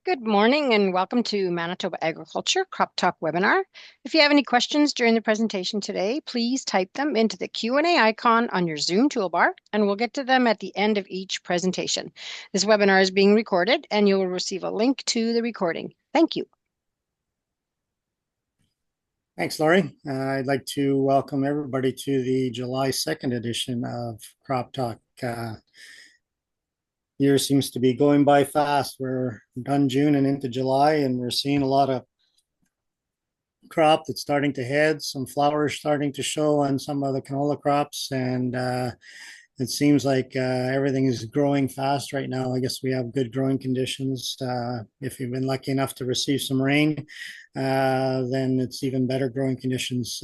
Good morning and welcome to Manitoba Agriculture CropTalk webinar. If you have any questions during the presentation today, please type them into the Q&A icon on your Zoom toolbar, and we'll get to them at the end of each presentation. This webinar is being recorded, and you will receive a link to the recording. Thank you. Thanks, Laurie. I'd like to welcome everybody to the July 2nd edition of Crop Talk. Year seems to be going by fast. We're done June and into July, and we're seeing a lot of crop that's starting to head, some flowers starting to show on some of the canola crops, and it seems like everything is growing fast right now. I guess we have good growing conditions. If you've been lucky enough to receive some rain, then it's even better growing conditions.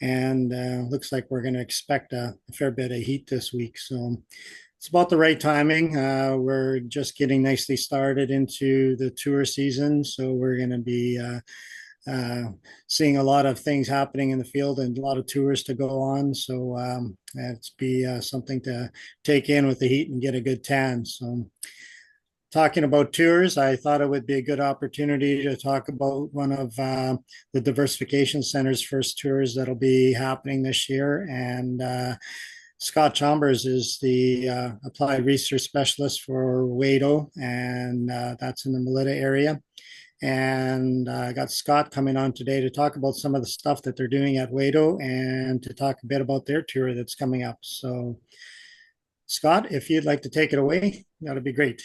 And looks like we're going to expect a fair bit of heat this week. So it's about the right timing. We're just getting nicely started into the tour season. So we're going to be seeing a lot of things happening in the field and a lot of tours to go on. So it's be something to take in with the heat and get a good tan. So talking about tours, I thought it would be a good opportunity to talk about one of the Diversification Center's first tours that'll be happening this year. And Scott Chambers is the applied research specialist for WADO, and that's in the Melita area. And I got Scott coming on today to talk about some of the stuff that they're doing at WADO and to talk a bit about their tour that's coming up. So, Scott, if you'd like to take it away, that'd be great.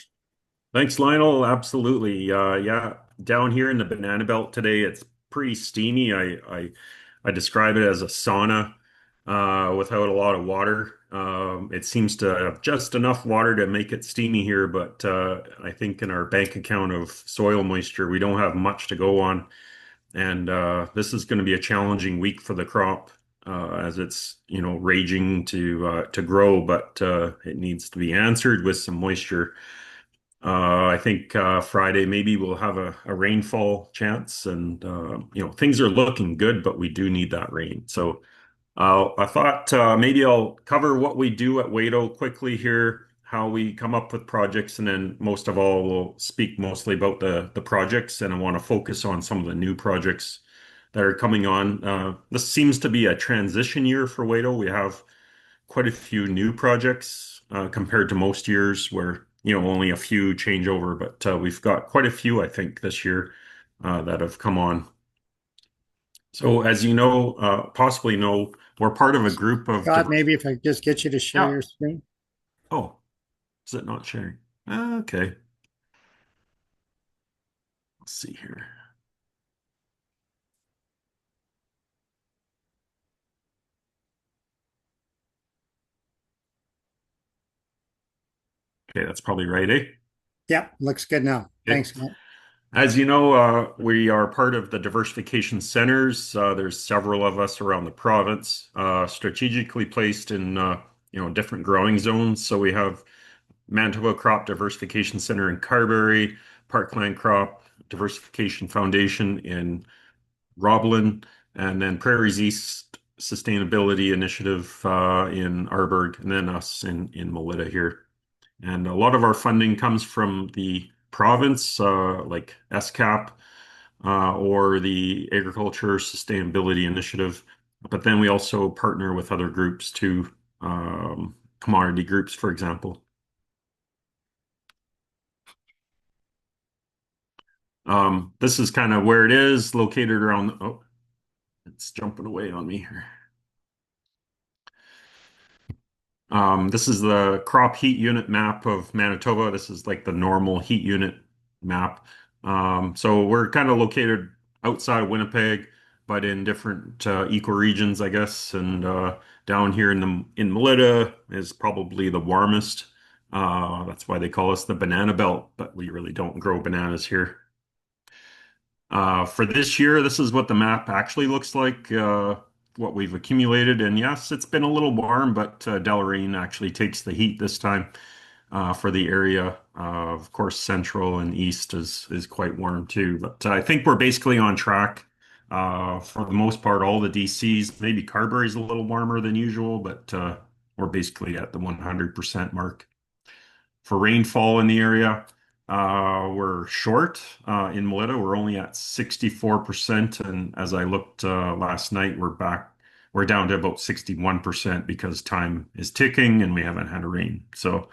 Thanks, Lionel. Absolutely. Yeah, down here in the Banana Belt today, it's pretty steamy. I describe it as a sauna without a lot of water. It seems to have just enough water to make it steamy here, but I think in our bank account of soil moisture, we don't have much to go on. And this is going to be a challenging week for the crop as it's, raging to grow, but it needs to be answered with some moisture. I think Friday maybe we'll have a rainfall chance, and things are looking good, but we do need that rain. So I thought maybe I'll cover what we do at WADO quickly here, how we come up with projects, and then most of all, we'll speak mostly about the projects, and I want to focus on some of the new projects that are coming on. This seems to be a transition year for WADO. We have quite a few new projects compared to most years where only a few change over, but we've got quite a few, I think, this year that have come on. So as you know, possibly know, we're part of a group of Scott, maybe if I just get you to share Yeah. your screen. Oh, is it not sharing? Okay. Let's see here. Okay, that's probably right, eh? Yeah, looks good now. Okay. Thanks, Scott. As you know, we are part of the diversification centers. There's several of us around the province, strategically placed in different growing zones. So we have Manitoba Crop Diversification Center in Carberry, Parkland Crop Diversification Foundation in Roblin, and then Prairie's East Sustainability Initiative in Arborg, and then us in Melita here. And a lot of our funding comes from the province, like SCAP or the Agriculture Sustainability Initiative. But then we also partner with other groups too, commodity groups, for example. This is kind of where it is located around. Oh, it's jumping away on me here. This is the crop heat unit map of Manitoba. This is like the normal heat unit map. So we're kind of located outside of Winnipeg, but in different ecoregions, I guess. And down here in Melita is probably the warmest. That's why they call us the Banana Belt, but we really don't grow bananas here. For this year, this is what the map actually looks like, what we've accumulated. And yes, it's been a little warm, but Deloraine actually takes the heat this time for the area. Of course, central and east is quite warm too. But I think we're basically on track for the most part. All the DCs, maybe Carberry's a little warmer than usual, but we're basically at the 100% mark. For rainfall in the area, We're short in Melita. We're only at 64%. And as I looked last night, we're down to about 61% because time is ticking and we haven't had a rain. So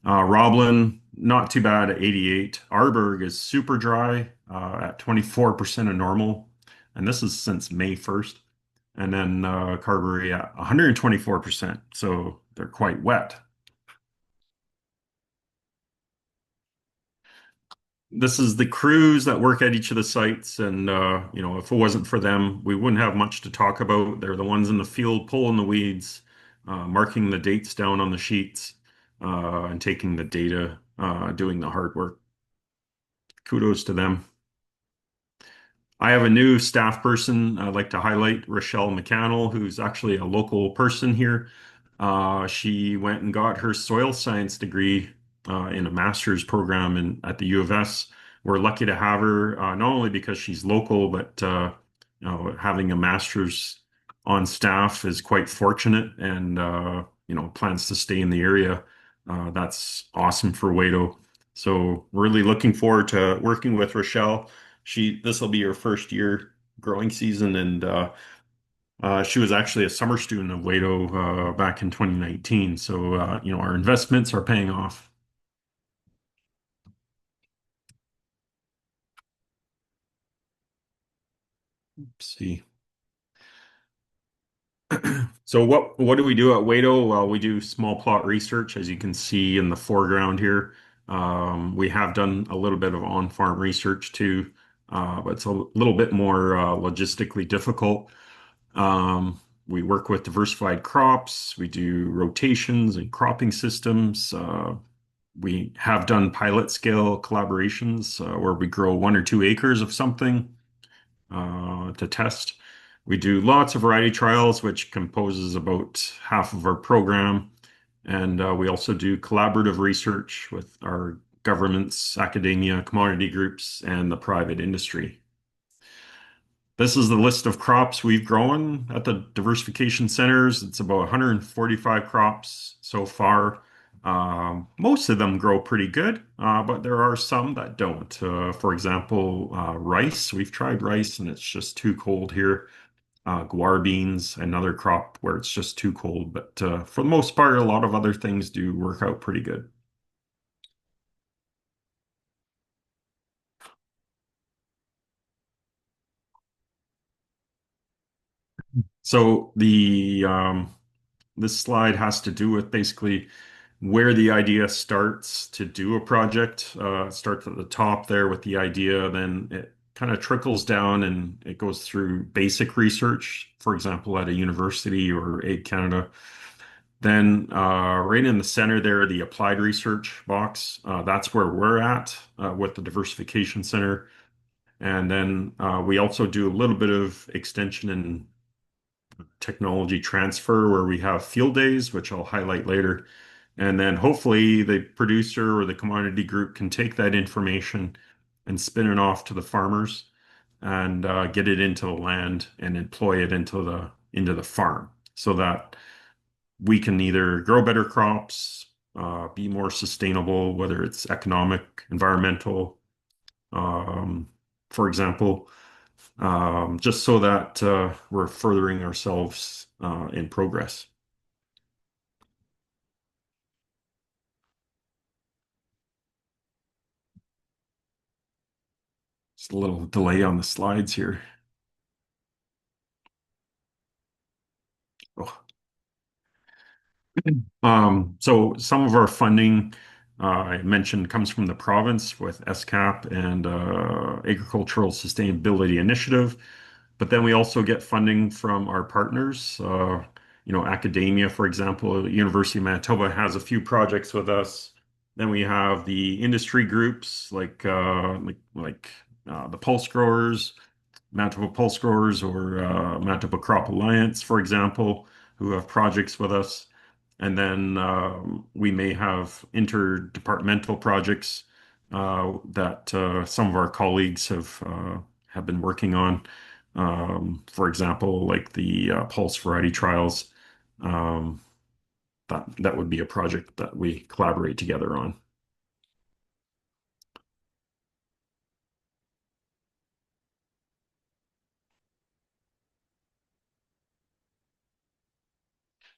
Roblin, not too bad at 88. Arborg is super dry at 24% of normal. And this is since May 1st. And then Carberry at 124%. So they're quite wet. This is the crews that work at each of the sites, and if it wasn't for them, we wouldn't have much to talk about. They're the ones in the field pulling the weeds, marking the dates down on the sheets, and taking the data, doing the hard work. Kudos to them. I have a new staff person I'd like to highlight, Rochelle McCannell, who's actually a local person here. She went and got her soil science degree in a master's program at the U of S. We're lucky to have her, not only because she's local, but having a master's on staff is quite fortunate and plans to stay in the area. That's awesome for WADO. So really looking forward to working with Rochelle. This will be her first year growing season, and she was actually a summer student of WADO back in 2019. So our investments are paying off. Let's see. So what do we do at WADO? Well, we do small plot research, as you can see in the foreground here. We have done a little bit of on-farm research too, but it's a little bit more logistically difficult. We work with diversified crops. We do rotations and cropping systems. We have done pilot scale collaborations where we grow 1 or 2 acres of something to test. We do lots of variety trials, which composes about half of our program. And we also do collaborative research with our governments, academia, commodity groups, and the private industry. This is the list of crops we've grown at the diversification centers. It's about 145 crops so far. Most of them grow pretty good, but there are some that don't. For example, rice. We've tried rice and it's just too cold here. Guar beans, another crop where it's just too cold. But for the most part, a lot of other things do work out pretty good. So this slide has to do with basically where the idea starts to do a project. It starts at the top there with the idea, then it kind of trickles down and it goes through basic research, for example, at a university or Ag Canada. Then right in the center there, the applied research box, that's where we're at with the Diversification Center. And then we also do a little bit of extension and technology transfer where we have field days, which I'll highlight later. And then hopefully the producer or the commodity group can take that information and spin it off to the farmers and get it into the land and employ it into the farm so that we can either grow better crops, be more sustainable, whether it's economic, environmental, um, for example, just so that we're furthering ourselves in progress. Just a little delay on the slides here. Oh. So some of our funding, I mentioned, comes from the province with SCAP and Agricultural Sustainability Initiative. But then we also get funding from our partners. Academia, for example, University of Manitoba has a few projects with us. Then we have the industry groups like the Pulse Growers, Manitoba Pulse Growers, or Manitoba Crop Alliance, for example, who have projects with us. And then we may have interdepartmental projects that some of our colleagues have been working on. For example, like the pulse variety trials. Um, that would be a project that we collaborate together on.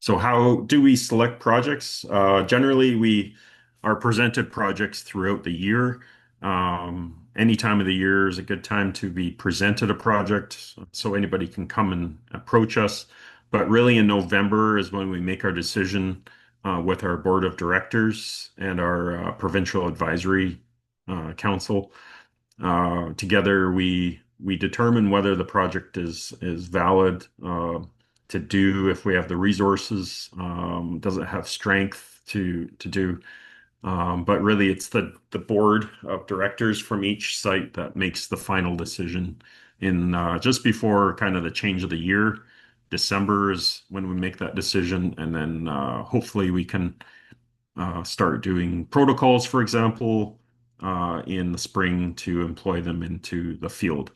So how do we select projects? Generally, we are presented projects throughout the year. Any time of the year is a good time to be presented a project, so anybody can come and approach us. But really, in November is when we make our decision with our board of directors and our provincial advisory council. Together, we determine whether the project is valid to do, if we have the resources, does it have strength to do. But really, it's the board of directors from each site that makes the final decision in just before kind of the change of the year. December is when we make that decision, and then hopefully we can start doing protocols, for example, in the spring to employ them into the field.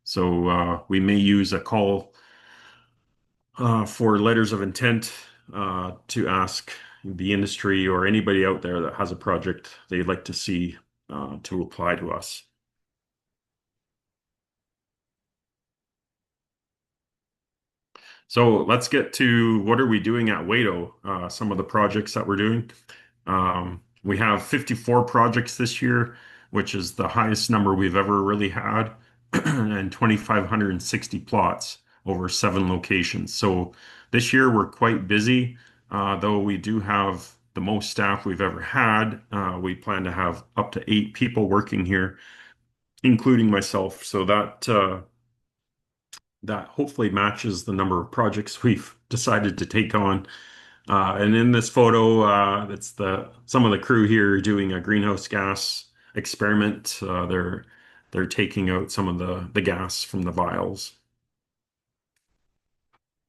So we may use a call for letters of intent to ask the industry or anybody out there that has a project they'd like to see to apply to us. So let's get to what are we doing at WADO, some of the projects that we're doing. We have 54 projects this year, which is the highest number we've ever really had, and 2,560 plots over 7 locations. So this year we're quite busy, though we do have the most staff we've ever had. We plan to have up to 8 people working here, including myself. So that hopefully matches the number of projects we've decided to take on. And in this photo, that's the some of the crew here doing a greenhouse gas experiment. They're taking out some of the gas from the vials.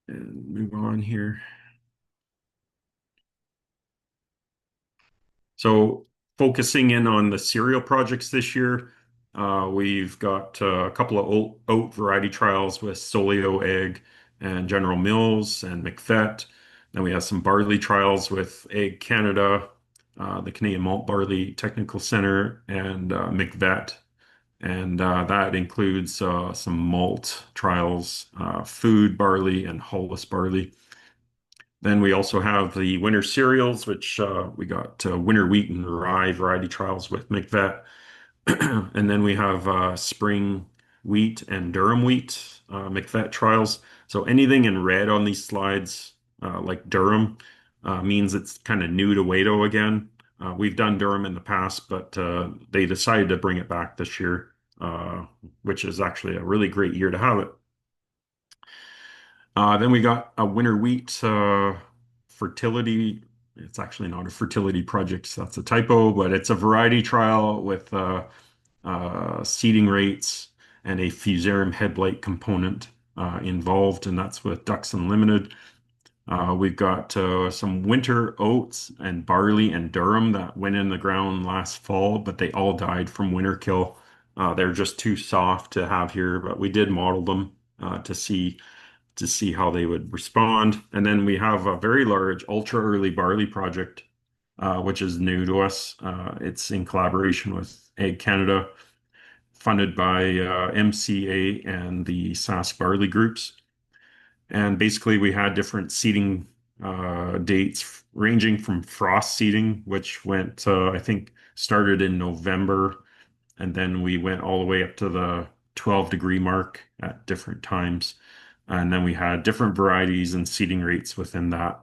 And move on here. So focusing in on the cereal projects this year, we've got a couple of oat variety trials with Solio Egg and General Mills and McVet. Then we have some barley trials with Egg Canada, the Canadian Malt Barley Technical Center, and McVet. And that includes some malt trials, food barley, and hulless barley. Then we also have the winter cereals, which we got winter wheat and rye variety trials with McVet. And then we have spring wheat and durum wheat McVet trials. So anything in red on these slides, like durum, means it's kind of new to WADO again. We've done durum in the past, but they decided to bring it back this year, which is actually a really great year to have it. Then we got a winter wheat fertility. It's actually not a fertility project, so that's a typo, but it's a variety trial with seeding rates and a fusarium head blight component involved, and that's with Ducks Unlimited. We've got some winter oats and barley and durum that went in the ground last fall, but they all died from winter kill. They're just too soft to have here, but we did model them to see how they would respond. And then we have a very large ultra early barley project, which is new to us. It's in collaboration with Egg Canada, funded by MCA and the Sask Barley groups. And basically, we had different seeding dates ranging from frost seeding, which went, I think, started in November, and then we went all the way up to the 12-degree mark at different times. And then we had different varieties and seeding rates within that.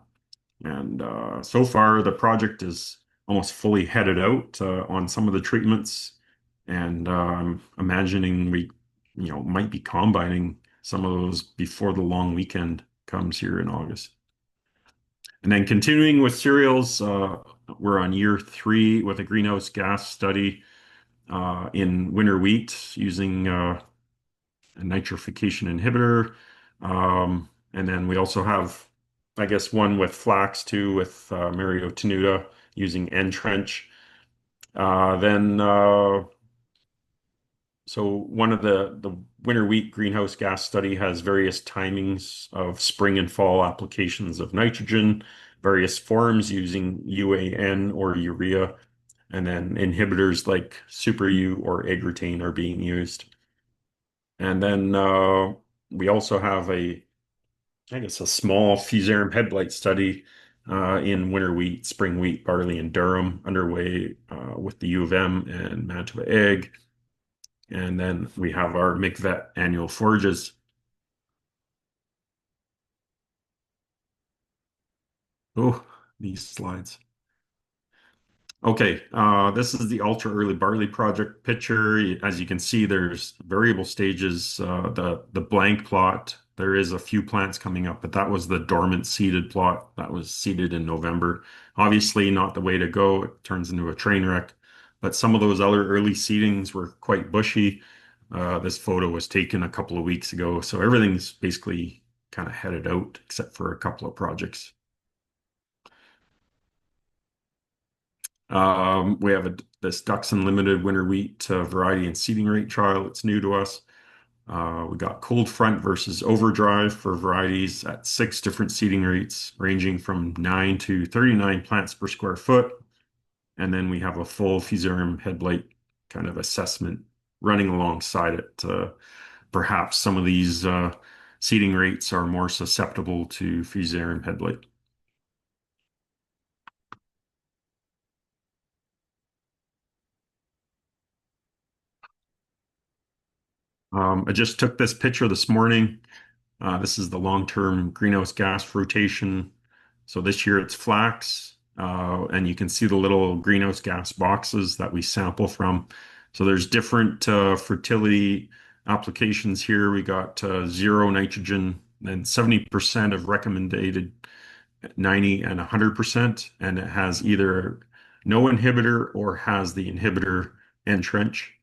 And so far, the project is almost fully headed out on some of the treatments. And I'm imagining we might be combining some of those before the long weekend comes here in August. And then continuing with cereals, we're on year 3 with a greenhouse gas study in winter wheat using a nitrification inhibitor. And then we also have, I guess, one with flax too, with Mario Tenuta using N-trench. Then so one of the winter wheat greenhouse gas study has various timings of spring and fall applications of nitrogen, various forms using UAN or urea, and then inhibitors like Super U or Agritane are being used. And then we also have a I guess a small fusarium head blight study in winter wheat, spring wheat, barley, and durum underway with the U of M and Manitoba Ag. And then we have our MCVET annual forages. Oh, these slides. Okay, this is the ultra early barley project picture. As you can see, there's variable stages. The blank plot, there is a few plants coming up, but that was the dormant seeded plot that was seeded in November. Obviously, not the way to go. It turns into a train wreck. But some of those other early seedings were quite bushy. This photo was taken a couple of weeks ago, so everything's basically kind of headed out except for a couple of projects. We have this Ducks Unlimited winter wheat variety and seeding rate trial. It's new to us. We got cold front versus overdrive for varieties at 6 different seeding rates, ranging from 9 to 39 plants per square foot. And then we have a full fusarium head blight kind of assessment running alongside it. Perhaps some of these seeding rates are more susceptible to fusarium head blight. I just took this picture this morning. This is the long-term greenhouse gas rotation. So this year it's flax, and you can see the little greenhouse gas boxes that we sample from. So there's different fertility applications here. We got 0 nitrogen and 70% of recommended 90 and 100%, and it has either no inhibitor or has the inhibitor entrench.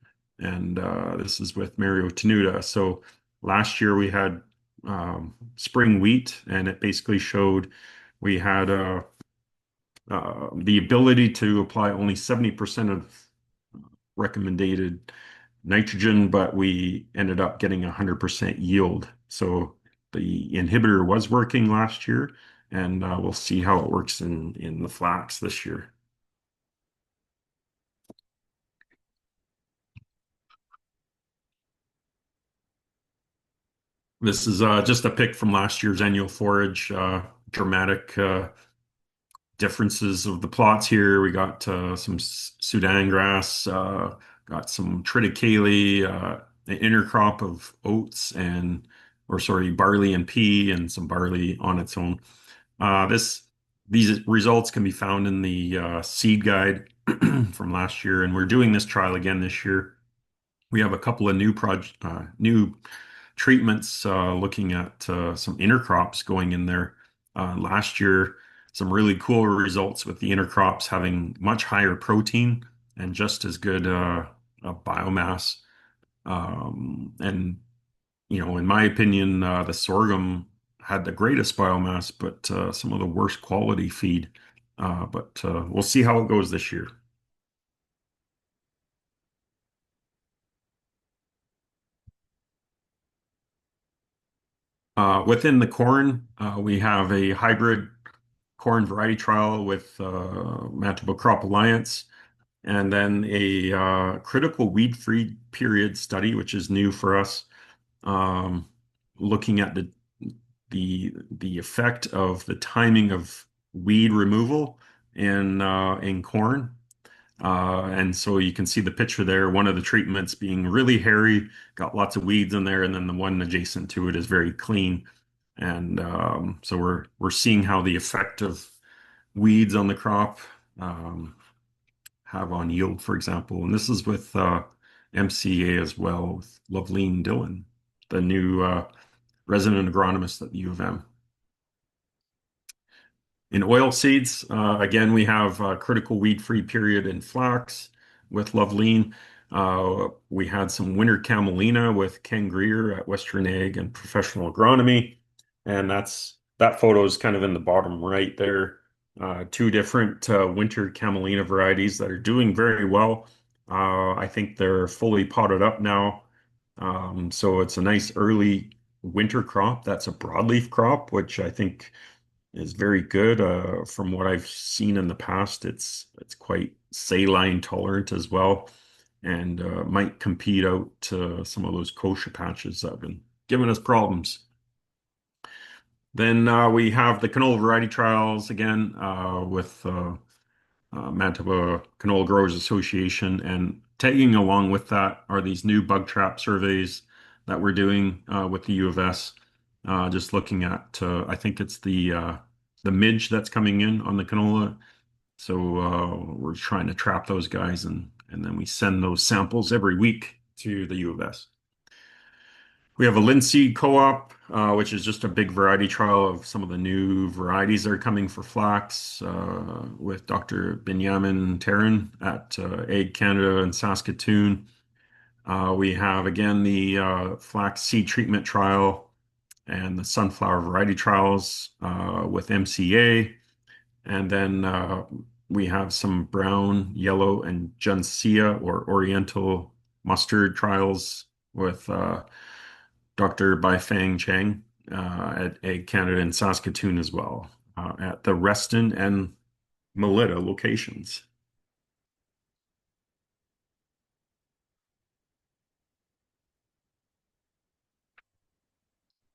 And this is with Mario Tenuta. So last year we had spring wheat, and it basically showed we had the ability to apply only 70% of recommended nitrogen, but we ended up getting 100% yield. So the inhibitor was working last year, and we'll see how it works in the flax this year. This is just a pick from last year's annual forage. Dramatic differences of the plots here. We got some Sudan grass, got some triticale, an intercrop of oats and, or sorry, barley and pea, and some barley on its own. These results can be found in the seed guide from last year, and we're doing this trial again this year. We have a couple of new treatments looking at some intercrops going in there. Last year, some really cool results with the intercrops having much higher protein and just as good biomass. And in my opinion, the sorghum had the greatest biomass, but some of the worst quality feed. But we'll see how it goes this year. Within the corn, we have a hybrid corn variety trial with Manitoba Crop Alliance, and then a critical weed-free period study, which is new for us, um, looking at the effect of the timing of weed removal in corn. And so you can see the picture there, one of the treatments being really hairy, got lots of weeds in there, and then the one adjacent to it is very clean. And so we're seeing how the effect of weeds on the crop have on yield, for example. And this is with MCA as well, with Loveleen Dillon, the new resident agronomist at the U of M. In oil seeds, again, we have a critical weed-free period in flax with Loveleen. We had some winter camelina with Ken Greer at Western Ag and Professional Agronomy. And that photo is kind of in the bottom right there. Two different winter camelina varieties that are doing very well. I think they're fully potted up now. So it's a nice early winter crop. That's a broadleaf crop, which I think is very good. From what I've seen in the past, it's quite saline tolerant as well, and might compete out some of those kochia patches that have been giving us problems. Then we have the canola variety trials again with Manitoba Canola Growers Association, and tagging along with that are these new bug trap surveys that we're doing with the U of S. Just looking at, I think it's the midge that's coming in on the canola. So we're trying to trap those guys, and then we send those samples every week to the U of S. We have a linseed co-op, which is just a big variety trial of some of the new varieties that are coming for flax with Dr. Benjamin Tarrin at Ag Canada in Saskatoon. We have again the flax seed treatment trial and the sunflower variety trials with MCA. And then we have some brown, yellow, and Juncea or Oriental mustard trials with Dr. Baifeng Chang at Ag Canada in Saskatoon as well, at the Reston and Melita locations.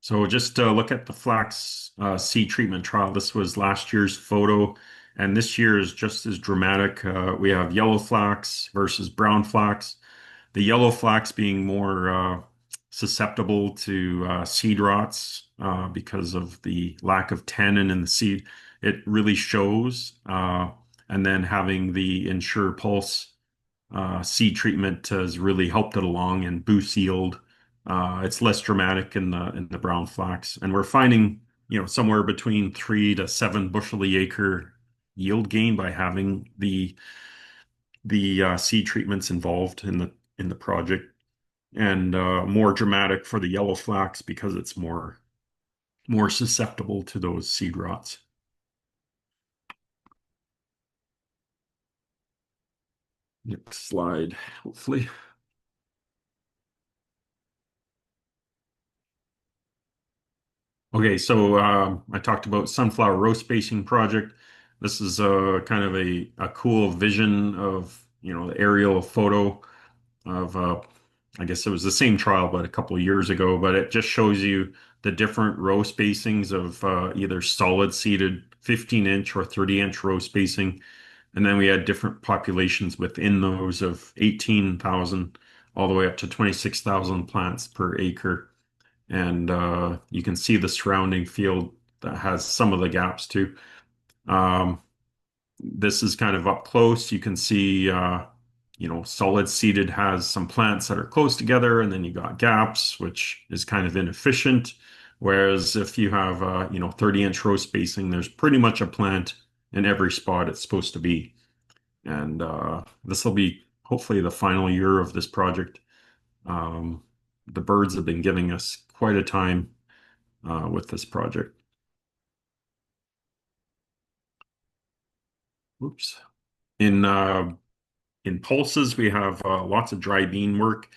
So just look at the flax seed treatment trial. This was last year's photo, and this year is just as dramatic. We have yellow flax versus brown flax. The yellow flax being more susceptible to seed rots because of the lack of tannin in the seed. It really shows. And then having the Ensure Pulse seed treatment has really helped it along and boost yield. It's less dramatic in the brown flax, and we're finding somewhere between 3 to 7 bushel the acre yield gain by having the seed treatments involved in the project, and more dramatic for the yellow flax because it's more susceptible to those seed rots. Next slide, hopefully. Okay, so I talked about sunflower row spacing project. This is kind of a cool vision of the aerial photo of I guess it was the same trial, but a couple of years ago. But it just shows you the different row spacings of either solid seeded 15-inch or 30-inch row spacing. And then we had different populations within those of 18,000 all the way up to 26,000 plants per acre. And you can see the surrounding field that has some of the gaps too. Um, this is kind of up close. You can see, solid seeded has some plants that are close together, and then you got gaps, which is kind of inefficient. Whereas if you have, 30-inch row spacing, there's pretty much a plant in every spot it's supposed to be. And this will be hopefully the final year of this project. Um, the birds have been giving us quite a time with this project. Oops. In in pulses, we have lots of dry bean work.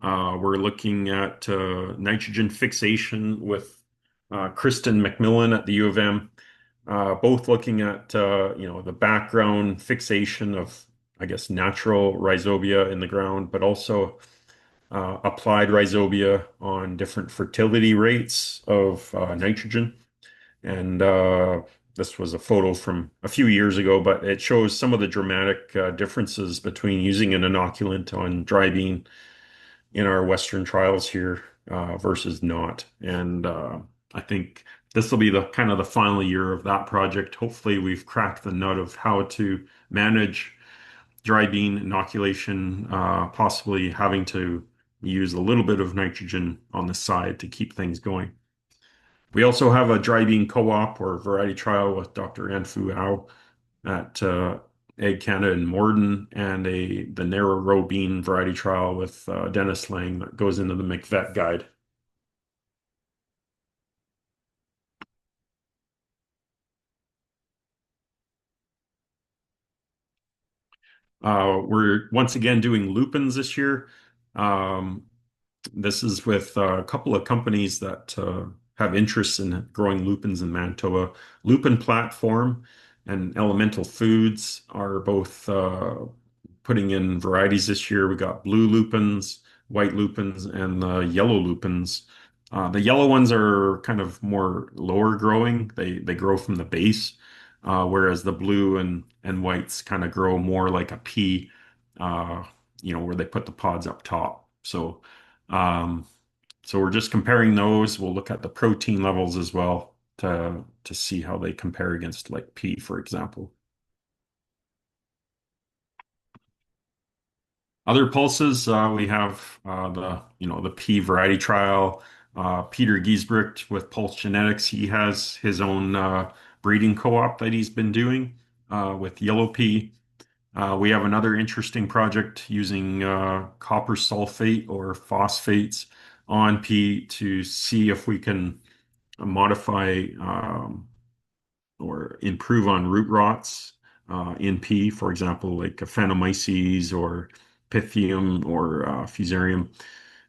We're looking at nitrogen fixation with Kristen McMillan at the U of M, both looking at the background fixation of, I guess, natural rhizobia in the ground, but also applied rhizobia on different fertility rates of nitrogen. And this was a photo from a few years ago, but it shows some of the dramatic differences between using an inoculant on dry bean in our Western trials here versus not. And I think this will be the kind of the final year of that project. Hopefully, we've cracked the nut of how to manage dry bean inoculation, possibly having to use a little bit of nitrogen on the side to keep things going. We also have a dry bean co-op or variety trial with Dr. Anfu Ao at Ag Canada in Morden, and the narrow row bean variety trial with Dennis Lang that goes into the McVet guide. We're once again doing lupins this year. Um, this is with a couple of companies that have interests in growing lupins in Manitoba. Lupin Platform and Elemental Foods are both putting in varieties this year. We got blue lupins, white lupins, and yellow lupins. The yellow ones are kind of more lower growing. They grow from the base, whereas the blue and whites kind of grow more like a pea, uh, where they put the pods up top. Um, so we're just comparing those. We'll look at the protein levels as well to see how they compare against like pea, for example. Other pulses, we have the pea variety trial. Peter Giesbrecht with Pulse Genetics, he has his own breeding co-op that he's been doing with yellow pea. We have another interesting project using copper sulfate or phosphates on pea to see if we can modify or improve on root rots in pea, for example, like Phanomyces or Pythium or Fusarium.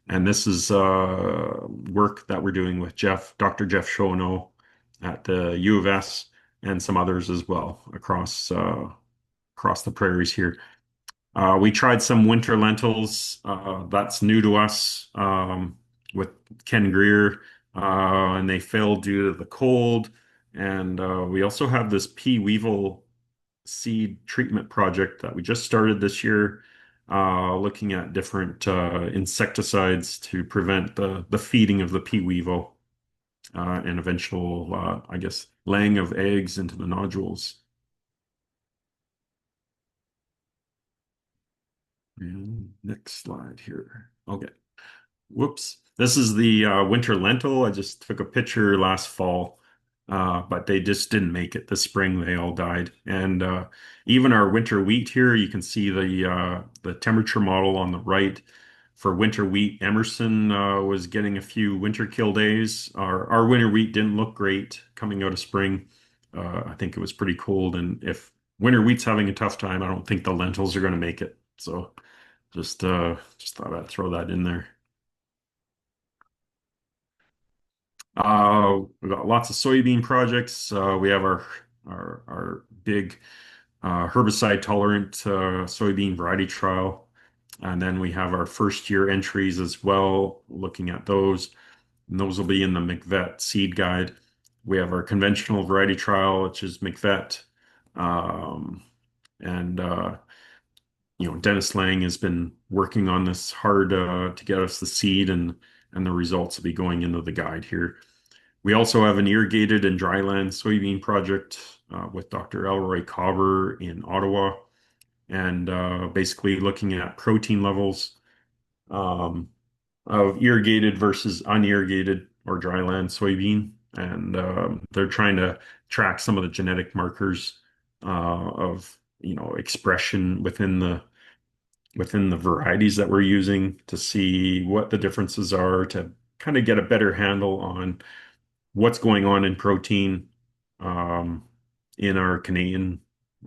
And this is work that we're doing with Dr. Jeff Shono at the U of S and some others as well across the prairies here. We tried some winter lentils. That's new to us with Ken Greer, and they failed due to the cold. And we also have this pea weevil seed treatment project that we just started this year, looking at different insecticides to prevent the feeding of the pea weevil and eventual, I guess, laying of eggs into the nodules. And next slide here. Okay. Whoops. This is the winter lentil. I just took a picture last fall, but they just didn't make it this spring. They all died. And even our winter wheat here, you can see the temperature model on the right. For winter wheat, Emerson was getting a few winter kill days. Our winter wheat didn't look great coming out of spring. I think it was pretty cold. And if winter wheat's having a tough time, I don't think the lentils are going to make it. So just thought I'd throw that in there. We've got lots of soybean projects. We have our big herbicide tolerant soybean variety trial, and then we have our first year entries as well. Looking at those, and those will be in the McVet seed guide. We have our conventional variety trial, which is McVet, and Dennis Lang has been working on this hard to get us the seed, and the results will be going into the guide here. We also have an irrigated and dryland soybean project with Dr. Elroy Cobber in Ottawa, and basically looking at protein levels um, of irrigated versus unirrigated or dryland soybean. And they're trying to track some of the genetic markers of expression within the varieties that we're using to see what the differences are to kind of get a better handle on what's going on in protein um, in our Canadian,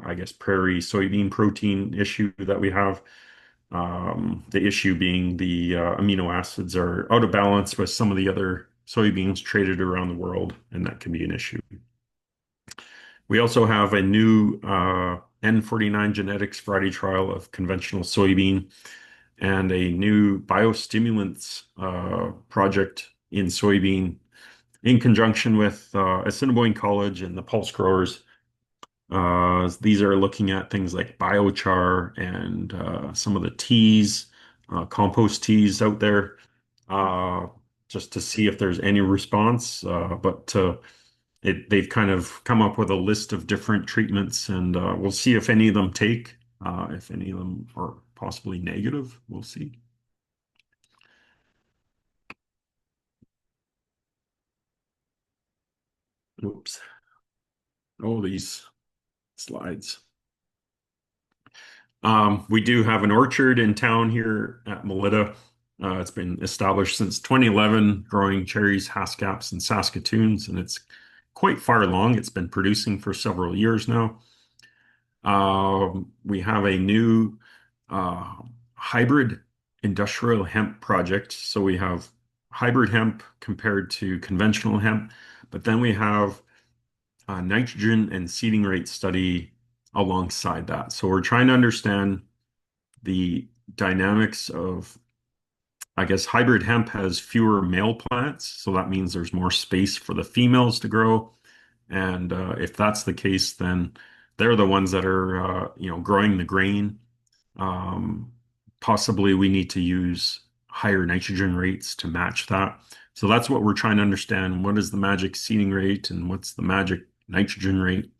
I guess, prairie soybean protein issue that we have. The issue being the amino acids are out of balance with some of the other soybeans traded around the world, and that can be an issue. We also have a new N49 genetics variety trial of conventional soybean and a new biostimulants project in soybean in conjunction with Assiniboine College and the Pulse Growers. These are looking at things like biochar and some of the teas, compost teas out there, uh, just to see if there's any response. But they've kind of come up with a list of different treatments, and we'll see if any of them take, if any of them are possibly negative. We'll see. Oops. Oh, these slides. We do have an orchard in town here at Melita. It's been established since 2011, growing cherries, haskaps, and saskatoons, and it's quite far along. It's been producing for several years now. We have a new uh, hybrid industrial hemp project. So we have hybrid hemp compared to conventional hemp, but then we have a nitrogen and seeding rate study alongside that. So we're trying to understand the dynamics of I guess hybrid hemp has fewer male plants, so that means there's more space for the females to grow. And if that's the case, then they're the ones that are, growing the grain. Um, Possibly we need to use higher nitrogen rates to match that. So that's what we're trying to understand. What is the magic seeding rate and what's the magic nitrogen rate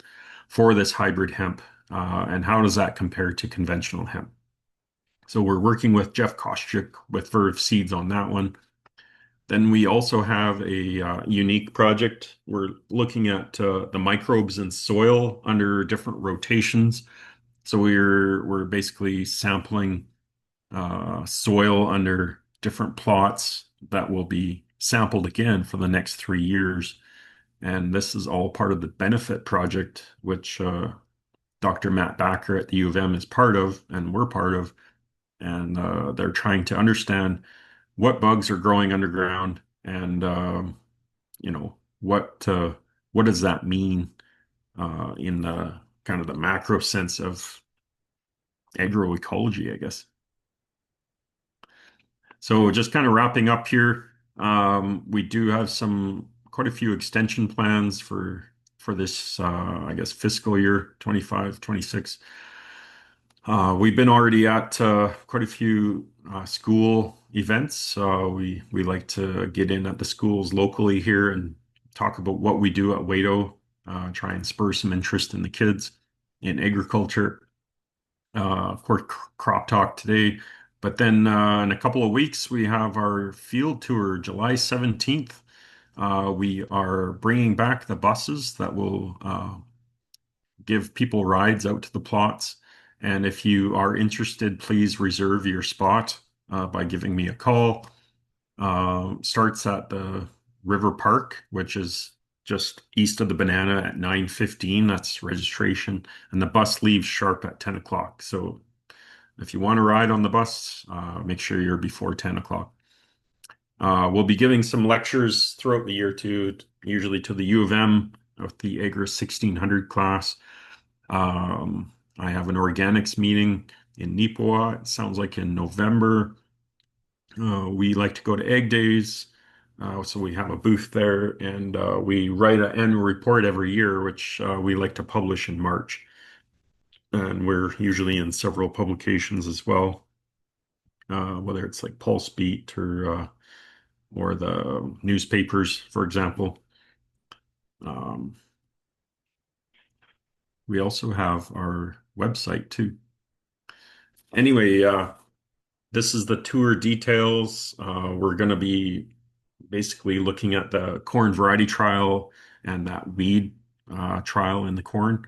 for this hybrid hemp? And how does that compare to conventional hemp? So we're working with Jeff Koscheck with Verve Seeds on that one. Then we also have a unique project. We're looking at the microbes in soil under different rotations. So we're basically sampling soil under different plots that will be sampled again for the next 3 years. And this is all part of the benefit project, which Dr. Matt Backer at the U of M is part of, and we're part of. And they're trying to understand what bugs are growing underground and you know what does that mean in the kind of the macro sense of agroecology, I guess. So just kind of wrapping up here, we do have quite a few extension plans for this, I guess, fiscal year 25, 26. We've been already at quite a few school events. We like to get in at the schools locally here and talk about what we do at WADO, try and spur some interest in the kids in agriculture. Of course, Crop Talk today. But then in a couple of weeks, we have our field tour, July 17th. We are bringing back the buses that will give people rides out to the plots. And if you are interested, please reserve your spot by giving me a call. Starts at the River Park, which is just east of the Banana at 9:15. That's registration. And the bus leaves sharp at 10 o'clock. So if you want to ride on the bus, make sure you're before 10 o'clock. We'll be giving some lectures throughout the year too, usually to the U of M with the Agri 1600 class. I have an organics meeting in Nipoa. It sounds like in November. We like to go to Egg Days. So we have a booth there and we write an annual report every year, which we like to publish in March. And we're usually in several publications as well, whether it's like Pulse Beat or the newspapers, for example. Um, we also have our website too. Anyway, this is the tour details. We're going to be basically looking at the corn variety trial and that weed trial in the corn.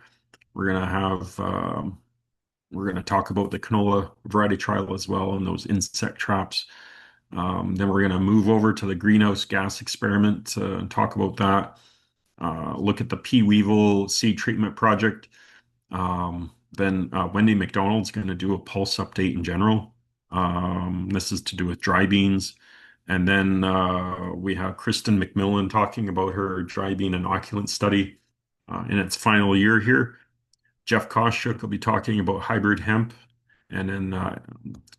We're going to have we're going to talk about the canola variety trial as well and those insect traps. Then we're going to move over to the greenhouse gas experiment and talk about that. Look at the pea weevil seed treatment project. Then Wendy McDonald's going to do a pulse update in general. This is to do with dry beans. And then we have Kristen McMillan talking about her dry bean inoculant study in its final year here. Jeff Koscheck will be talking about hybrid hemp. And then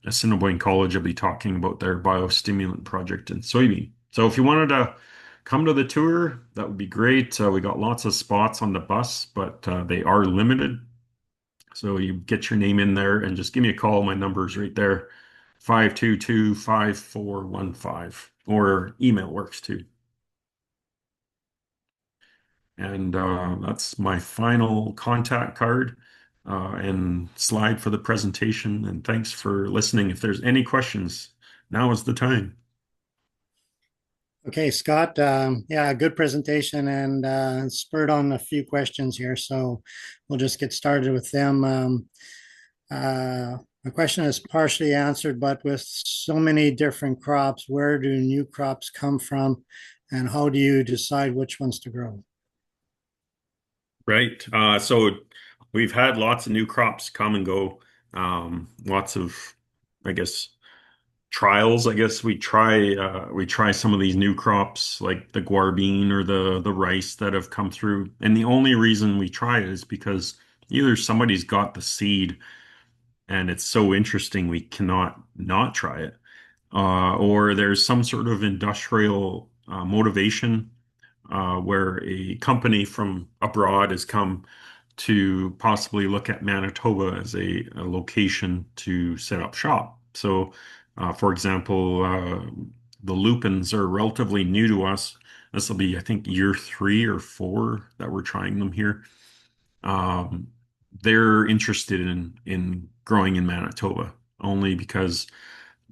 Assiniboine College will be talking about their biostimulant project in soybean. So if you wanted to come to the tour, that would be great. We got lots of spots on the bus, but they are limited. So you get your name in there and just give me a call. My number's right there, 522-5415, or email works too. And that's my final contact card and slide for the presentation. And thanks for listening. If there's any questions, now is the time. Okay, Scott. Yeah, good presentation and spurred on a few questions here. So we'll just get started with them. My question is partially answered, but with so many different crops, where do new crops come from and how do you decide which ones to grow? Right. So we've had lots of new crops come and go. Lots of, I guess, trials. I guess we try some of these new crops like the guar bean or the rice that have come through. And the only reason we try it is because either somebody's got the seed and it's so interesting we cannot not try it. or there's some sort of industrial motivation where a company from abroad has come to possibly look at Manitoba as a location to set up shop. So, for example, the lupins are relatively new to us. This will be, I think, year 3 or 4 that we're trying them here. Um, they're interested in growing in Manitoba only because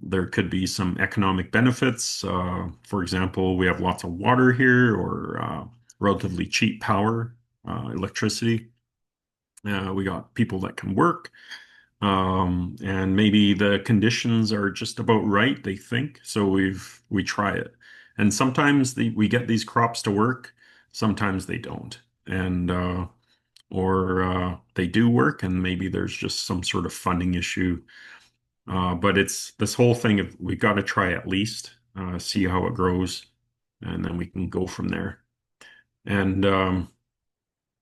there could be some economic benefits. For example, we have lots of water here or relatively cheap power, electricity. We got people that can work, and maybe the conditions are just about right, they think. So we try it. And sometimes we get these crops to work, sometimes they don't. And or they do work and maybe there's just some sort of funding issue. But it's this whole thing of we got to try at least, see how it grows, and then we can go from there. And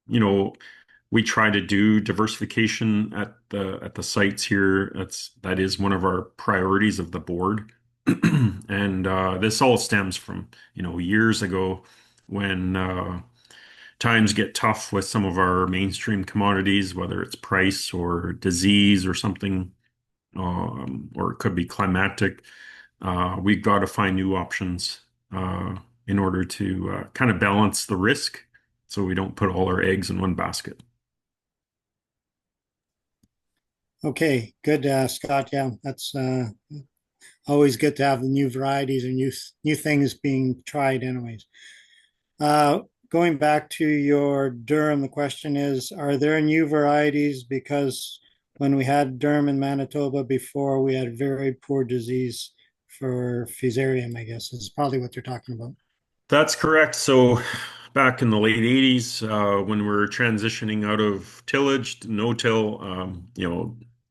you know, we try to do diversification at the sites here. That is one of our priorities of the board. And this all stems from, years ago when times get tough with some of our mainstream commodities, whether it's price or disease or something, or it could be climatic. We've got to find new options in order to kind of balance the risk so we don't put all our eggs in one basket. Okay, good, Scott. Yeah, that's always good to have the new varieties and new things being tried, anyways. Uh, Going back to your durum, the question is, are there new varieties? Because when we had durum in Manitoba before, we had very poor disease for fusarium, I guess is probably what they're talking about. That's correct. So back in the late 80s, when we are transitioning out of tillage to no-till,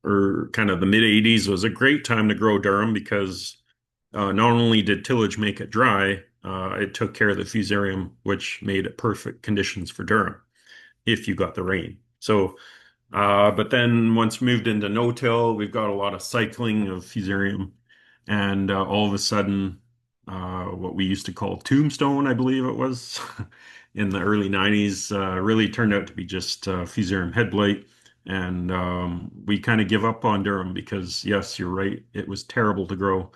or kind of the mid 80s was a great time to grow durum because not only did tillage make it dry, it took care of the fusarium, which made it perfect conditions for durum if you got the rain. So, but then once moved into no-till, we've got a lot of cycling of fusarium, and all of a sudden, what we used to call tombstone, I believe it was, in the early 90s, really turned out to be just fusarium head blight. And we kind of give up on durum because, yes, you're right, it was terrible to grow.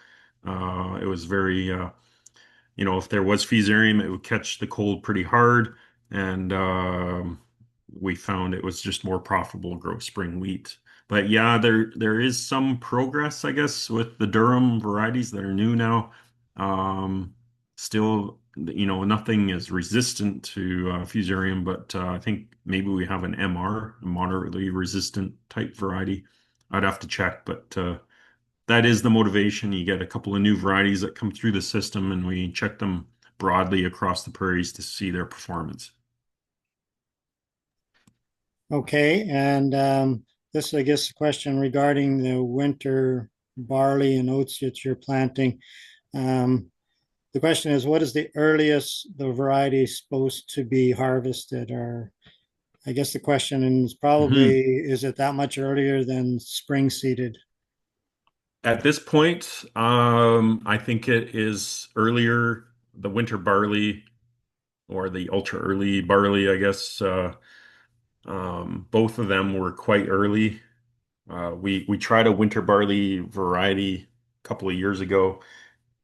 It was very if there was fusarium, it would catch the cold pretty hard, and we found it was just more profitable to grow spring wheat. But yeah, there is some progress, I guess, with the durum varieties that are new now. Still, nothing is resistant to fusarium, but I think maybe we have an MR, a moderately resistant type variety. I'd have to check, but that is the motivation. You get a couple of new varieties that come through the system, and we check them broadly across the prairies to see their performance. Okay, and this, I guess, a question regarding the winter barley and oats that you're planting. Um, the question is, what is the earliest the variety is supposed to be harvested? Or I guess the question is Mhm. probably, is it that much earlier than spring seeded? At this point, I think it is earlier, the winter barley or the ultra early barley, I guess. Both of them were quite early. We tried a winter barley variety a couple of years ago,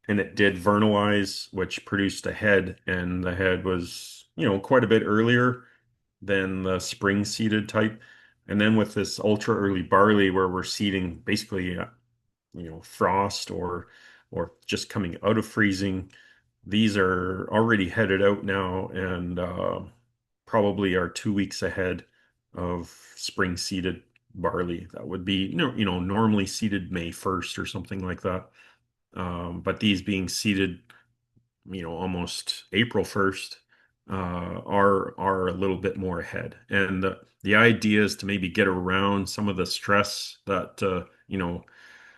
and it did vernalize, which produced a head, and the head was, quite a bit earlier than the spring seeded type. And then with this ultra early barley, where we're seeding basically, frost or just coming out of freezing, these are already headed out now and probably are 2 weeks ahead of spring seeded barley. That would be, normally seeded May 1st or something like that. But these being seeded, almost April 1st, are a little bit more ahead. And the idea is to maybe get around some of the stress that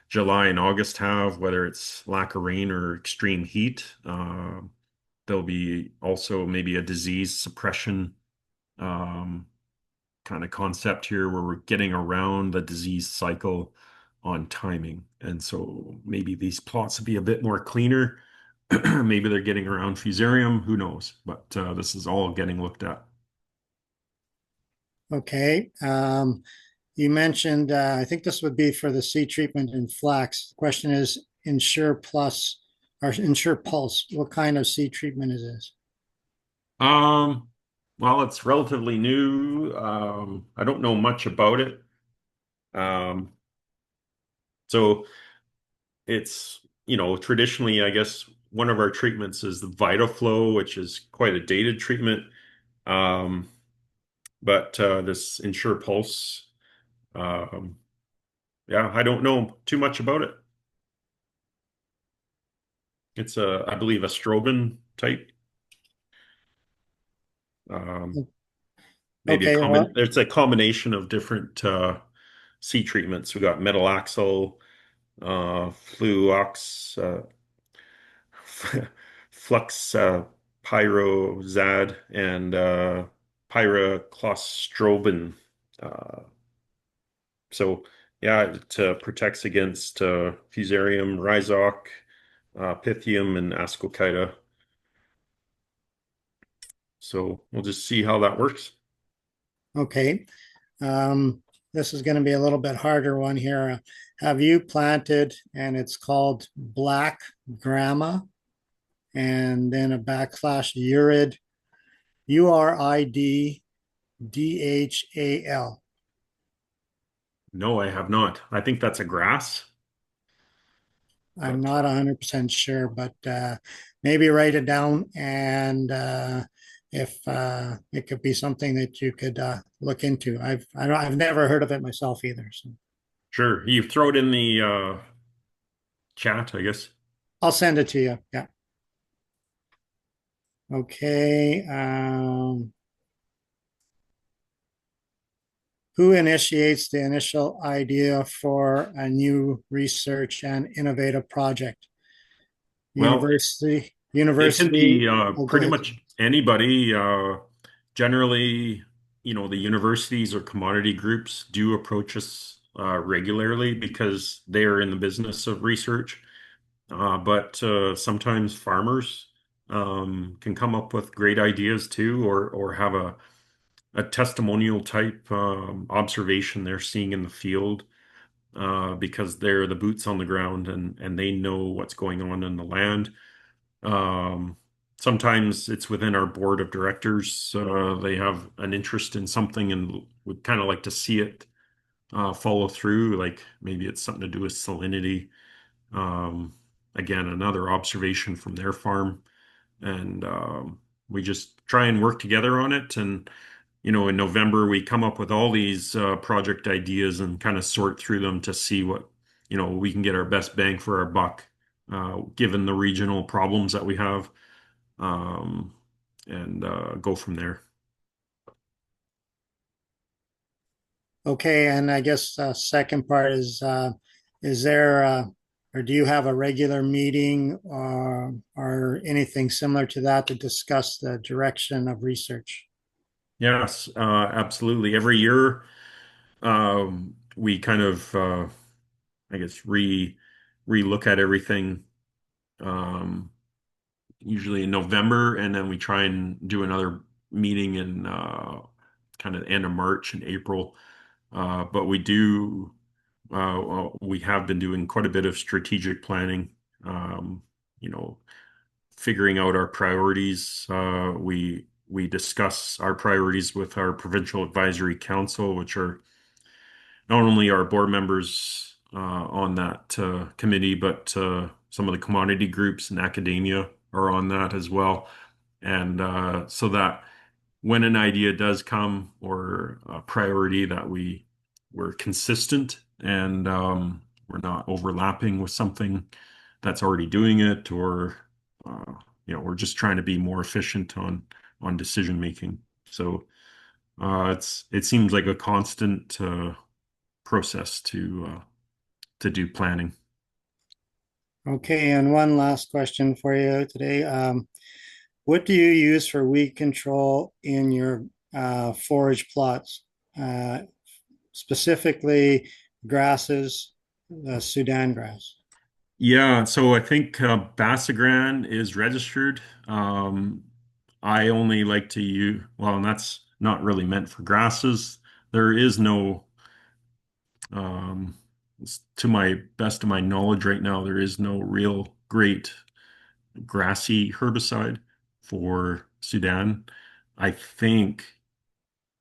July and August have, whether it's lack of rain or extreme heat. There'll be also maybe a disease suppression um, kind of concept here where we're getting around the disease cycle on timing. And so maybe these plots will be a bit more cleaner. Maybe they're getting around fusarium, who knows? But this is all getting looked at. Okay. You mentioned, I think this would be for the seed treatment in flax. The question is Ensure Plus or Ensure Pulse. What kind of seed treatment is this? Um, well, it's relatively new. I don't know much about it. Um, so it's, traditionally, I guess one of our treatments is the VitaFlow, which is quite a dated treatment. Um, but this Ensure Pulse, um, yeah, I don't know too much about it. It's I believe, a strobin type. Um, maybe Okay. Well, it's a combination of different C treatments. We got metalaxyl, fluox, flux, pyrozad, and pyraclostrobin. Uh, so yeah, it protects against fusarium, rhizoc, pythium, and ascochyta. So we'll just see how that works. okay. Um, this is going to be a little bit harder one here. Have you planted, and it's called black grama, and then a backslash urid, URIDDHAL. No, I have not. I think that's a grass, I'm but not 100% sure, but maybe write it down, and if it could be something that you could look into. I've never heard of it myself either. So sure. You throw it in the chat, I guess. I'll send it to you. Yeah. Okay. Who initiates the initial idea for a new research and innovative project? Well, it can University. be Oh, go pretty ahead. much anybody. Generally, the universities or commodity groups do approach us regularly because they're in the business of research. But sometimes farmers can come up with great ideas too, or have a testimonial type observation they're seeing in the field because they're the boots on the ground and they know what's going on in the land. Um, Sometimes it's within our board of directors. They have an interest in something and would kind of like to see it follow through. Like maybe it's something to do with salinity. Um, Again, another observation from their farm. And we just try and work together on it. And, in November, we come up with all these project ideas and kind of sort through them to see what, we can get our best bang for our buck, given the regional problems that we have, um, and go from there. Okay, and I guess second part is there or do you have a regular meeting or anything similar to that to discuss the direction of research? Yes, absolutely. Every year, we kind of, I guess, re-look at everything, um, usually in November, and then we try and do another meeting in kind of end of March and April. But we have been doing quite a bit of strategic planning, um, you know, figuring out our priorities. We discuss our priorities with our provincial advisory council, which are not only our board members on that committee, but some of the commodity groups and academia are on that as well. And so that when an idea does come or a priority that we're consistent and we're not overlapping with something that's already doing it, or uh, we're just trying to be more efficient on decision making. So it seems like a constant process to do planning. Okay, and one last question for you today. What do you use for weed control in your forage plots? Uh, Specifically grasses Sudan grass. Yeah, so I think Basagran is registered. Um, I only like to use, well, and that's not really meant for grasses. There is no, um, to my best of my knowledge right now, there is no real great grassy herbicide for Sudan. I think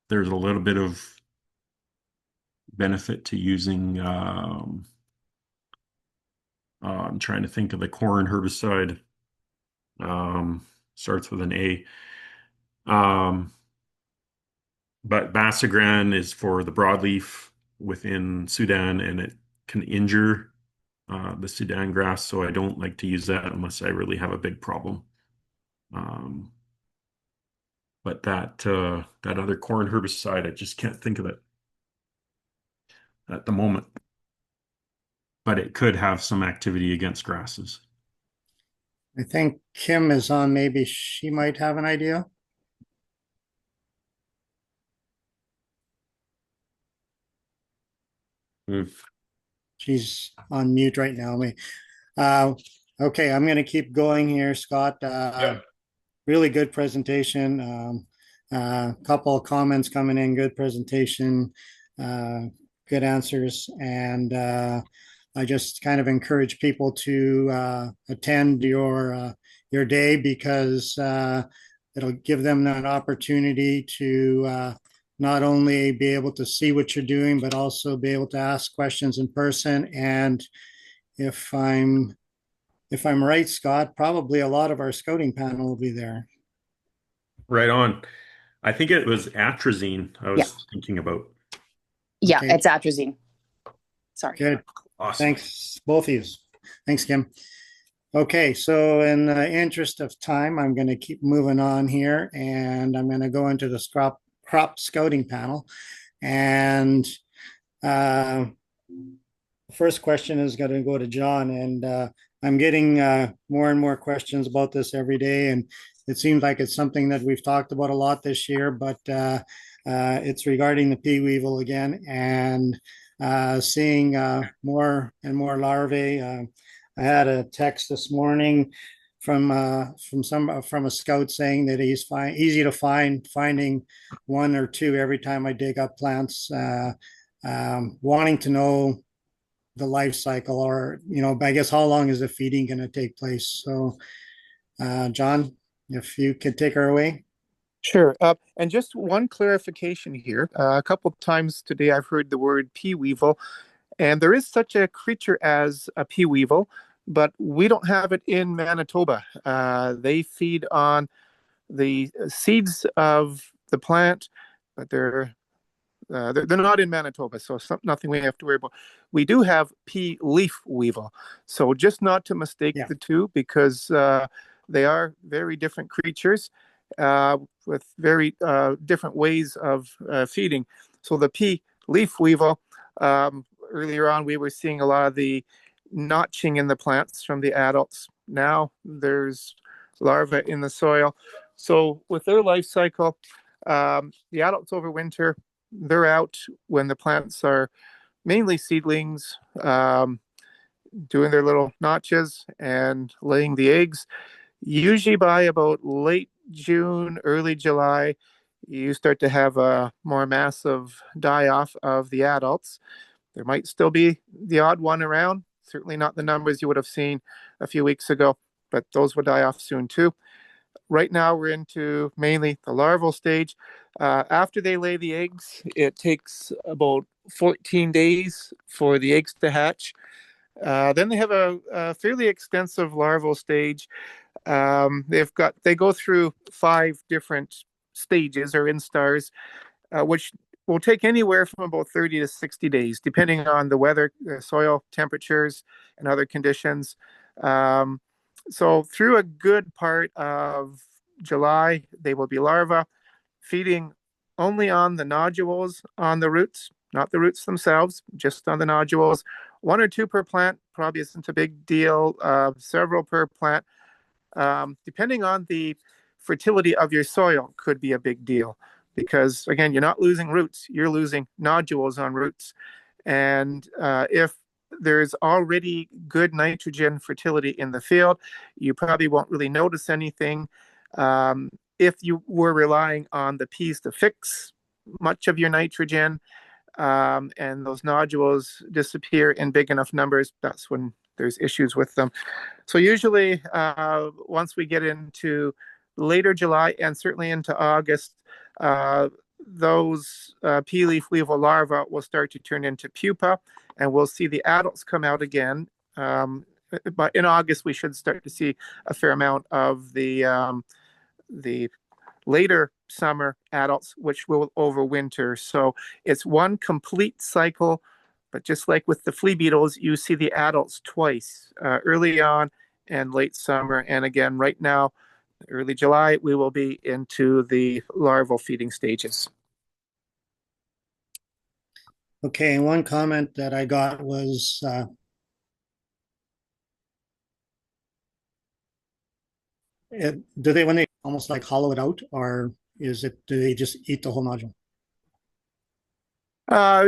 there's a little bit of benefit to using, I'm trying to think of the corn herbicide. Starts with an A. Um, but Basagran is for the broadleaf within Sudan, and it can injure the Sudan grass. So I don't like to use that unless I really have a big problem. Um, but that other corn herbicide, I just can't think of it at the moment. But it could have some activity against grasses. I think Kim is on. Maybe she might have an idea. Mm. She's on mute right now. Uh, okay, I'm going to keep going here, Scott. Yeah. Really good presentation. Couple of comments coming in. Good presentation. Uh, Good answers. And I just kind of encourage people to attend your day because it'll give them an opportunity to not only be able to see what you're doing, but also be able to ask questions in person. And if I'm if I'm right, Scott, probably a lot of our scouting panel will be there. Right on. I think it was atrazine I Yeah. was thinking about. Yeah, Okay. it's atrazine. Sorry. Good. Awesome. Thanks, both of you. Thanks, Kim. Okay, so in the interest of time, I'm going to keep moving on here, and I'm going to go into the crop scouting panel. And uh, the first question is going to go to John, and I'm getting more and more questions about this every day, and it seems like it's something that we've talked about a lot this year, but it's regarding the pea weevil again, and seeing more and more larvae. I had a text this morning from a scout saying that he's easy to finding one or two every time I dig up plants. Wanting to know the life cycle, or I guess how long is the feeding going to take place. So John, if you could take her away. Sure. And just one clarification here. A couple of times today I've heard the word pea weevil, and there is such a creature as a pea weevil, but we don't have it in Manitoba. They feed on the seeds of the plant, but they're not in Manitoba, so it's nothing we have to worry about. We do have pea leaf weevil, so just not to mistake the two, because they are very different creatures with very different ways of feeding. So the pea leaf weevil, earlier on we were seeing a lot of the notching in the plants from the adults. Now there's larvae in the soil. So with their life cycle, the adults overwinter. They're out when the plants are mainly seedlings, doing their little notches and laying the eggs. Usually by about late June, early July, you start to have a more massive die-off of the adults. There might still be the odd one around, certainly not the numbers you would have seen a few weeks ago, but those will die off soon too. Right now, we're into mainly the larval stage. After they lay the eggs, it takes about 14 days for the eggs to hatch. Then they have a fairly extensive larval stage. They go through 5 different stages or instars, which will take anywhere from about 30 to 60 days, depending on the weather, soil temperatures, and other conditions. So through a good part of July, they will be larvae, feeding only on the nodules on the roots, not the roots themselves, just on the nodules. 1 or 2 per plant probably isn't a big deal. Several per plant, depending on the fertility of your soil, could be a big deal, because again, you're not losing roots, you're losing nodules on roots. And if there's already good nitrogen fertility in the field. You probably won't really notice anything. If you were relying on the peas to fix much of your nitrogen, and those nodules disappear in big enough numbers, that's when there's issues with them. So usually, once we get into later July and certainly into August, those pea leaf weevil larvae will start to turn into pupa, and we'll see the adults come out again. But in August, we should start to see a fair amount of the later summer adults, which will overwinter. So it's one complete cycle. But just like with the flea beetles, you see the adults twice, early on and late summer. And again, right now, early July, we will be into the larval feeding stages. Okay, and one comment that I got was do they, when they almost like hollow it out, or do they just eat the whole nodule?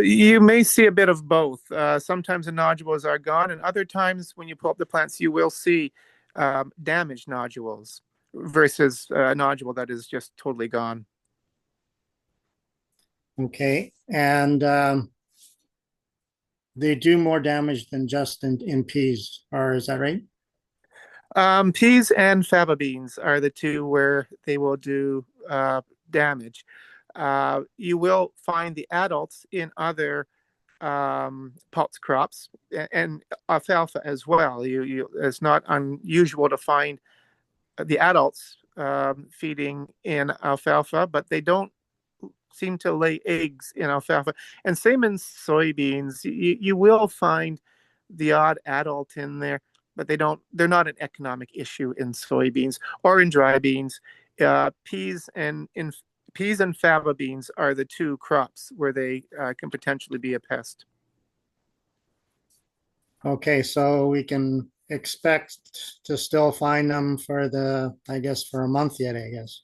You may see a bit of both. Sometimes the nodules are gone, and other times when you pull up the plants, you will see damaged nodules versus a nodule that is just totally gone. Okay, and they do more damage than just in peas, or is that right? Peas and faba beans are the two where they will do damage. You will find the adults in other pulse crops and alfalfa as well. It's not unusual to find the adults feeding in alfalfa, but they don't seem to lay eggs in alfalfa. And same in soybeans. You will find the odd adult in there, but they're not an economic issue in soybeans or in dry beans. Peas and faba beans are the two crops where they can potentially be a pest. Okay, so we can expect to still find them for for a month yet, I guess.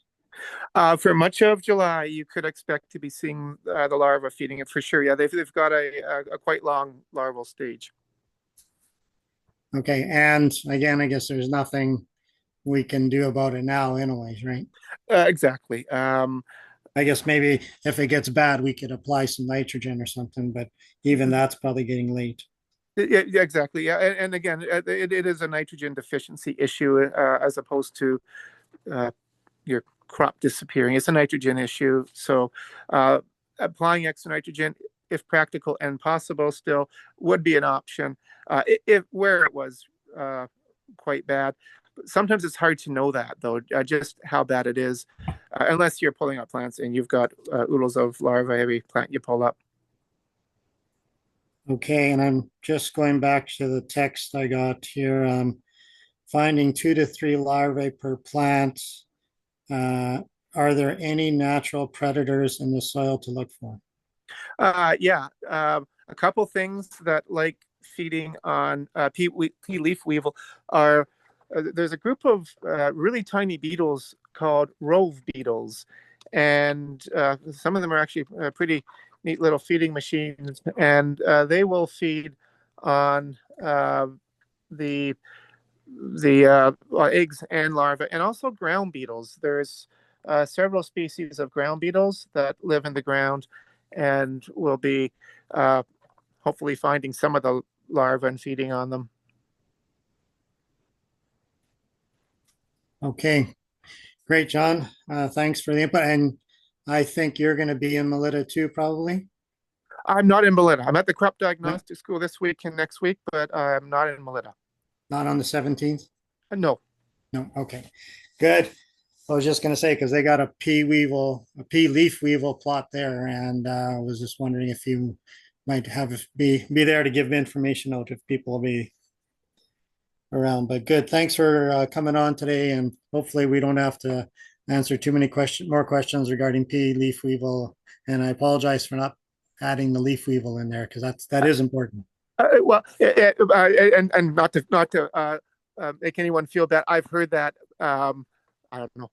For much of July, you could expect to be seeing the larvae feeding it for sure. Yeah, they've got a quite long larval stage. Okay, and again, I guess there's nothing we can do about it now anyways, right? Exactly. I guess maybe if it gets bad, we could apply some nitrogen or something, but even that's probably getting late. Yeah, exactly. Yeah, and again, it is a nitrogen deficiency issue as opposed to your crop disappearing. It's a nitrogen issue. So applying extra nitrogen, if practical and possible, still would be an option. If where it was quite bad. Sometimes it's hard to know that, though, just how bad it is, unless you're pulling up plants and you've got oodles of larvae every plant you pull up. Okay, and I'm just going back to the text I got here. Finding 2 to 3 larvae per plant. Are there any natural predators in the soil to look for? Yeah, a couple things that like feeding on pea leaf weevil are there's a group of really tiny beetles called rove beetles, and some of them are actually pretty neat little feeding machines, and they will feed on the eggs and larvae, and also ground beetles. There's several species of ground beetles that live in the ground, and we'll be hopefully finding some of the larvae and feeding on them. Okay, great, John. Thanks for the input. And I think you're going to be in Melita too, probably. I'm not in Melita. I'm at the crop diagnostic school this week and next week, but I'm not in Melita. Not on the 17th? No. No, okay, good. I was just going to say, because they got a pea leaf weevil plot there, and I was just wondering if you might be there to give information out if people will be around. But good, thanks for coming on today, and hopefully we don't have to answer too many more questions regarding pea leaf weevil. And I apologize for not adding the leaf weevil in there, because that is important. Well, and not to make anyone feel bad. I've heard that I don't know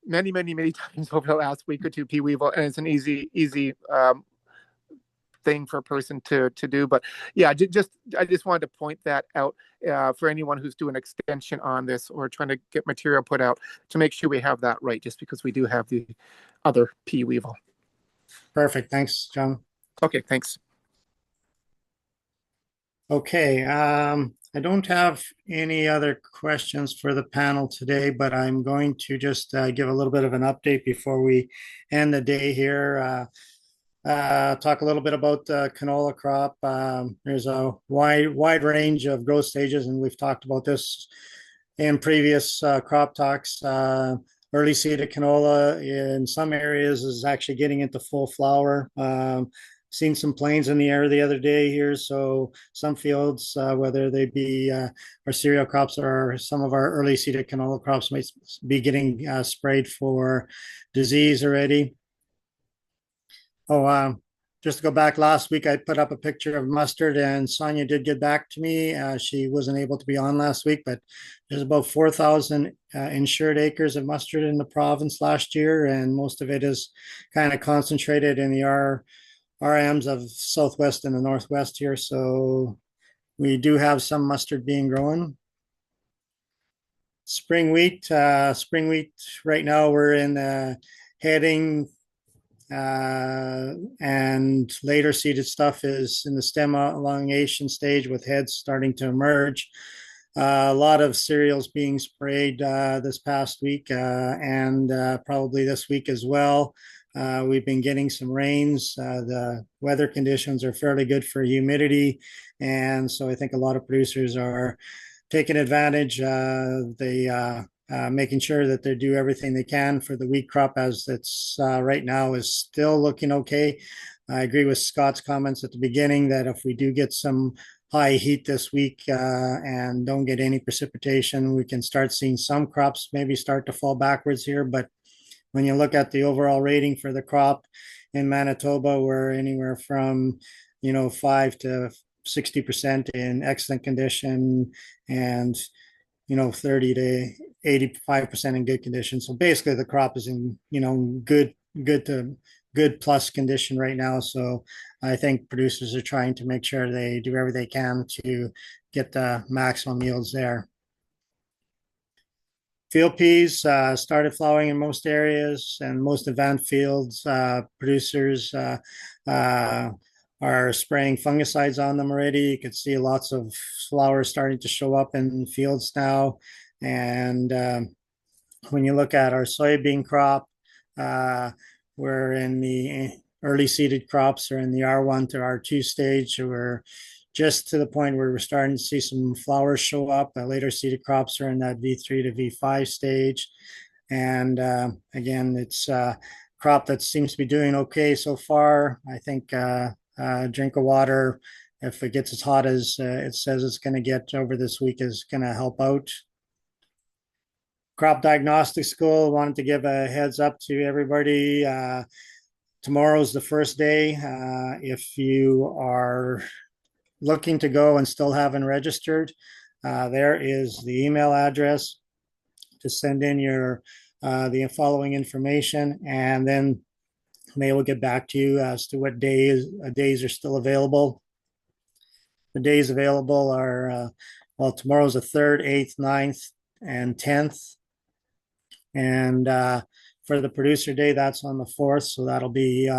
many times over the last week or two, pea weevil, and it's an easy thing for a person to do. But yeah, I just wanted to point that out for anyone who's doing extension on this or trying to get material put out, to make sure we have that right, just because we do have the other pea weevil. Perfect. Thanks, John. Okay, thanks. Okay, I don't have any other questions for the panel today, but I'm going to just give a little bit of an update before we end the day here. Talk a little bit about the canola crop. There's a wide range of growth stages, and we've talked about this in previous crop talks. Early seeded canola in some areas is actually getting into full flower. Seen some planes in the air the other day here, so some fields, whether they be our cereal crops or some of our early seeded canola crops, might be getting sprayed for disease already. Oh, just to go back last week, I put up a picture of mustard, and Sonia did get back to me. She wasn't able to be on last week, but there's about 4,000 insured acres of mustard in the province last year, and most of it is kind of concentrated in the RMs of Southwest and the Northwest here. So we do have some mustard being grown. Spring wheat right now we're in heading and later seeded stuff is in the stem elongation stage with heads starting to emerge. A lot of cereals being sprayed this past week and probably this week as well. We've been getting some rains. The weather conditions are fairly good for humidity, and so I think a lot of producers are taking advantage. Making sure that they do everything they can for the wheat crop as it's right now is still looking okay. I agree with Scott's comments at the beginning that if we do get some high heat this week and don't get any precipitation, we can start seeing some crops maybe start to fall backwards here. But when you look at the overall rating for the crop in Manitoba, we're anywhere from 5 to 60% in excellent condition and 30 to 85% in good condition. So basically the crop is in good to good plus condition right now. So I think producers are trying to make sure they do everything they can to get the maximum yields there. Field peas started flowering in most areas, and most advanced fields producers are spraying fungicides on them already. You can see lots of flowers starting to show up in fields now. And when you look at our soybean crop, we're in the early seeded crops are in the R1 to R2 stage. We're just to the point where we're starting to see some flowers show up. Later seeded crops are in that V3 to V5 stage. And again, it's a crop that seems to be doing okay so far. I think drink of water, if it gets as hot as it says it's going to get over this week, is going to help out. Crop Diagnostic School wanted to give a heads up to everybody. Tomorrow's the first day. If you are looking to go and still haven't registered, there is the email address to send in your the following information, and then they will get back to you as to what days are still available. The days available are tomorrow's the 3rd, 8th, 9th, and 10th. And for the producer day, that's on the 4th. So that'll be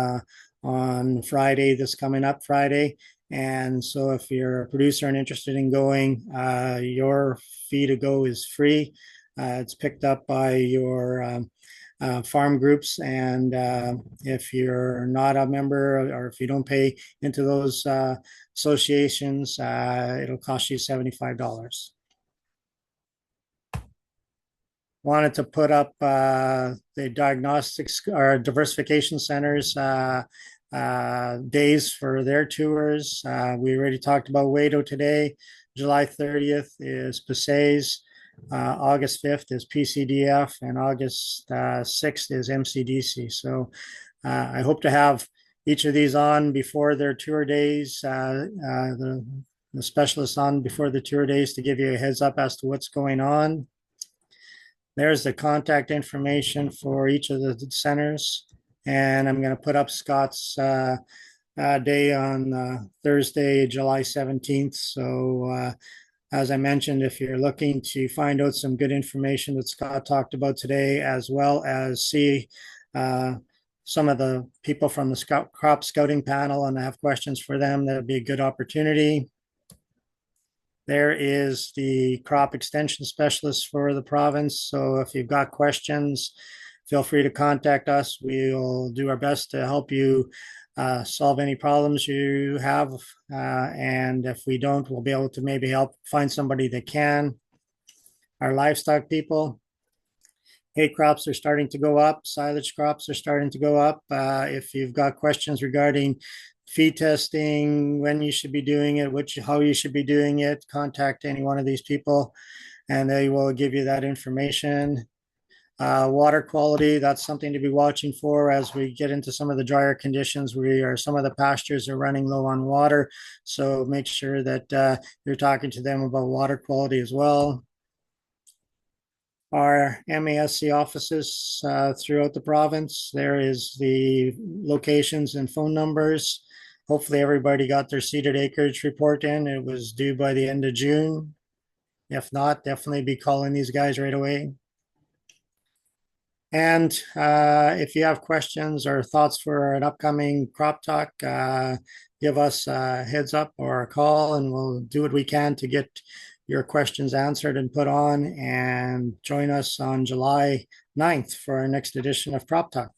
on Friday, this coming up Friday. And so if you're a producer and interested in going, your fee to go is free. It's picked up by your farm groups. And if you're not a member or if you don't pay into those associations, it'll cost you $75. Wanted to put up the diagnostics or diversification centers days for their tours. We already talked about WADO today. July 30th is PSAs. August 5th is PCDF, and August 6th is MCDC. So I hope to have each of these on before their tour days, the specialists on before the tour days to give you a heads up as to what's going on. There's the contact information for each of the centers. And I'm going to put up Scott's day on Thursday, July 17th. So as I mentioned, if you're looking to find out some good information that Scott talked about today, as well as see some of the people from the crop scouting panel and have questions for them, that'd be a good opportunity. There is the crop extension specialist for the province. So if you've got questions, feel free to contact us. We'll do our best to help you solve any problems you have. And if we don't, we'll be able to maybe help find somebody that can. Our livestock people, hay crops are starting to go up. Silage crops are starting to go up. If you've got questions regarding feed testing, when you should be doing it, how you should be doing it, contact any one of these people and they will give you that information. Water quality, that's something to be watching for as we get into some of the drier conditions. Some of the pastures are running low on water. So make sure that you're talking to them about water quality as well. Our MASC offices throughout the province, there is the locations and phone numbers. Hopefully everybody got their seeded acreage report in. It was due by the end of June. If not, definitely be calling these guys right away. And if you have questions or thoughts for an upcoming crop talk, give us a heads up or a call and we'll do what we can to get your questions answered and put on, and join us on July 9th for our next edition of Crop Talk.